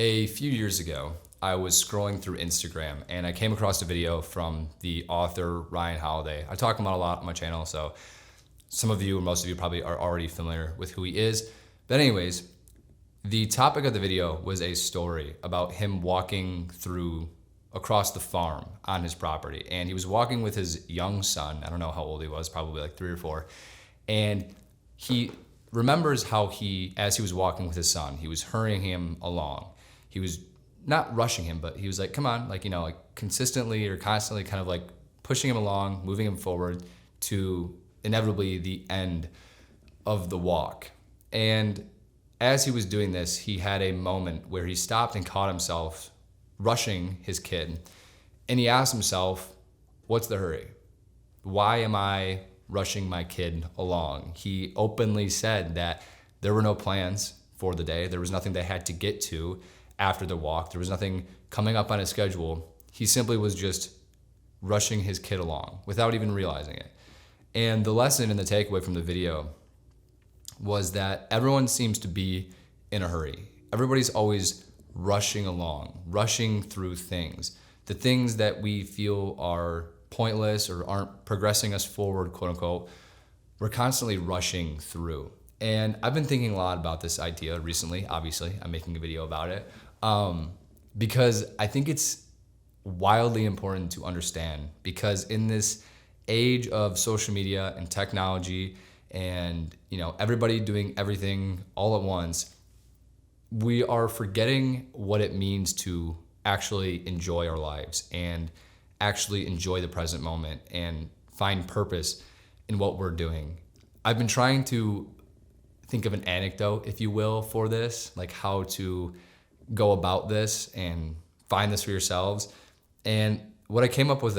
A few years ago, I was scrolling through Instagram and I came across a video from the author Ryan Holiday. I talk about a lot on my channel, so some of you or most of you probably are already familiar with who he is. But anyways, the topic of the video was a story about him walking through across the farm on his property. And he was walking with his young son. I don't know how old he was, probably like 3 or 4. And he remembers how as he was walking with his son, he was hurrying him along. He was not rushing him, but he was like, come on, like consistently or constantly kind of like pushing him along, moving him forward to inevitably the end of the walk. And as he was doing this, he had a moment where he stopped and caught himself rushing his kid. And he asked himself, what's the hurry? Why am I rushing my kid along? He openly said that there were no plans for the day. There was nothing they had to get to after the walk. There was nothing coming up on his schedule. He simply was just rushing his kid along without even realizing it. And the lesson and the takeaway from the video was that everyone seems to be in a hurry. Everybody's always rushing along, rushing through things. The things that we feel are pointless or aren't progressing us forward, quote unquote, we're constantly rushing through. And I've been thinking a lot about this idea recently. Obviously, I'm making a video about it because I think it's wildly important to understand, because in this age of social media and technology and everybody doing everything all at once, we are forgetting what it means to actually enjoy our lives and actually enjoy the present moment and find purpose in what we're doing. I've been trying to think of an anecdote, if you will, for this, like how to go about this and find this for yourselves. And what I came up with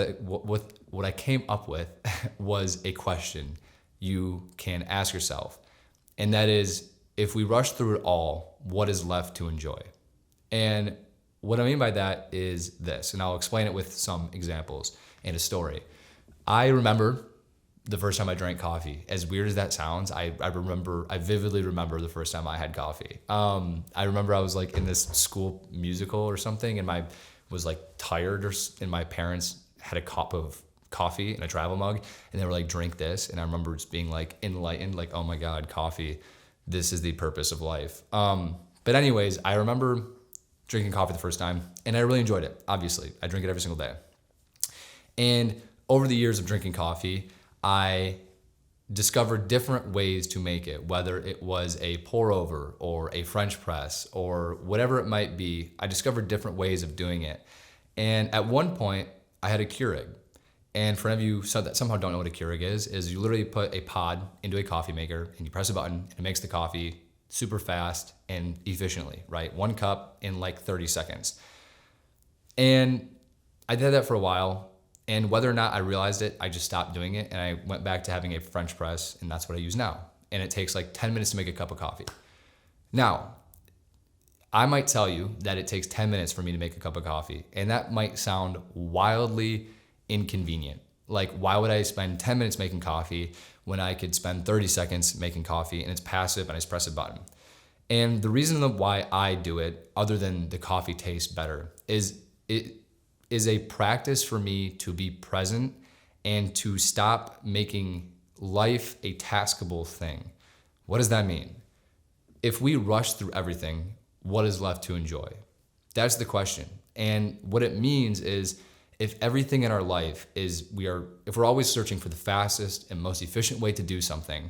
was a question you can ask yourself. And that is, if we rush through it all, what is left to enjoy? And what I mean by that is this, and I'll explain it with some examples and a story. I remember the first time I drank coffee. As weird as that sounds, I vividly remember the first time I had coffee. I remember I was like in this school musical or something, and was like tired, and my parents had a cup of coffee in a travel mug, and they were like, drink this. And I remember just being like enlightened, like, oh my God, coffee, this is the purpose of life. But anyways, I remember drinking coffee the first time, and I really enjoyed it. Obviously, I drink it every single day. And over the years of drinking coffee, I discovered different ways to make it, whether it was a pour over or a French press or whatever it might be. I discovered different ways of doing it. And at one point, I had a Keurig. And for any of you that somehow don't know what a Keurig is you literally put a pod into a coffee maker and you press a button and it makes the coffee super fast and efficiently, right? 1 cup in like 30 seconds. And I did that for a while. And whether or not I realized it, I just stopped doing it. And I went back to having a French press, and that's what I use now. And it takes like 10 minutes to make a cup of coffee. Now, I might tell you that it takes 10 minutes for me to make a cup of coffee. And that might sound wildly inconvenient. Like, why would I spend 10 minutes making coffee when I could spend 30 seconds making coffee and it's passive and I just press a button? And the reason why I do it, other than the coffee tastes better, is it is a practice for me to be present and to stop making life a taskable thing. What does that mean? If we rush through everything, what is left to enjoy? That's the question. And what it means is, if everything in our life if we're always searching for the fastest and most efficient way to do something,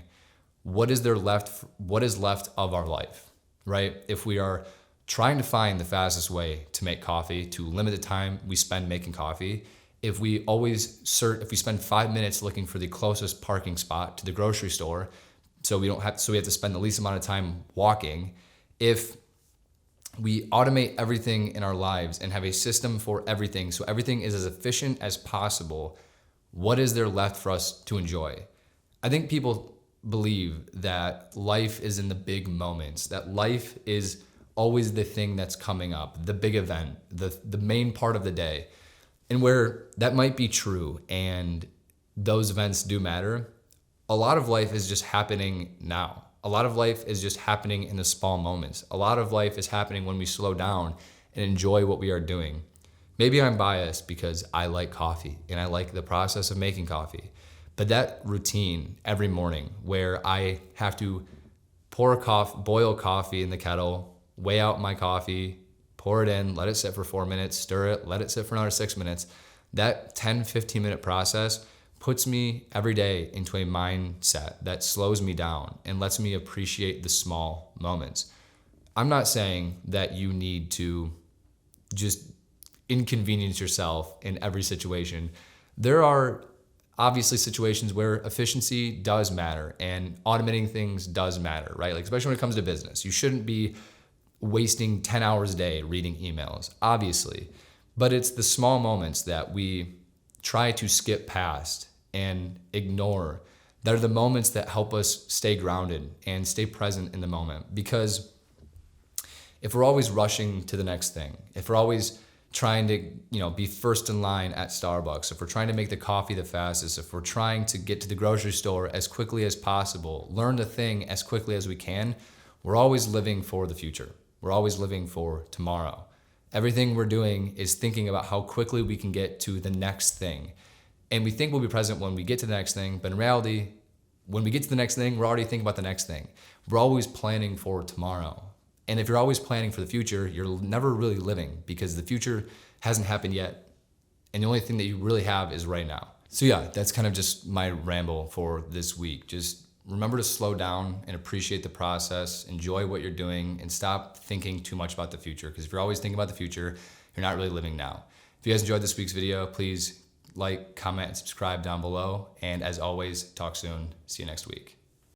what is left of our life, right? If we are trying to find the fastest way to make coffee, to limit the time we spend making coffee, if we spend 5 minutes looking for the closest parking spot to the grocery store, so we have to spend the least amount of time walking, if we automate everything in our lives and have a system for everything, so everything is as efficient as possible, what is there left for us to enjoy? I think people believe that life is in the big moments, that life is always the thing that's coming up, the big event, the main part of the day. And where that might be true and those events do matter, a lot of life is just happening now. A lot of life is just happening in the small moments. A lot of life is happening when we slow down and enjoy what we are doing. Maybe I'm biased because I like coffee and I like the process of making coffee. But that routine every morning where I have to boil coffee in the kettle, weigh out my coffee, pour it in, let it sit for 4 minutes, stir it, let it sit for another 6 minutes. That 10, 15 minute process puts me every day into a mindset that slows me down and lets me appreciate the small moments. I'm not saying that you need to just inconvenience yourself in every situation. There are obviously situations where efficiency does matter and automating things does matter, right? Like especially when it comes to business. You shouldn't be wasting 10 hours a day reading emails, obviously. But it's the small moments that we try to skip past and ignore that are the moments that help us stay grounded and stay present in the moment. Because if we're always rushing to the next thing, if we're always trying to be first in line at Starbucks, if we're trying to make the coffee the fastest, if we're trying to get to the grocery store as quickly as possible, learn the thing as quickly as we can, we're always living for the future. We're always living for tomorrow. Everything we're doing is thinking about how quickly we can get to the next thing. And we think we'll be present when we get to the next thing, but in reality, when we get to the next thing, we're already thinking about the next thing. We're always planning for tomorrow. And if you're always planning for the future, you're never really living because the future hasn't happened yet. And the only thing that you really have is right now. So yeah, that's kind of just my ramble for this week. Just remember to slow down and appreciate the process, enjoy what you're doing, and stop thinking too much about the future. Because if you're always thinking about the future, you're not really living now. If you guys enjoyed this week's video, please like, comment, and subscribe down below. And as always, talk soon. See you next week.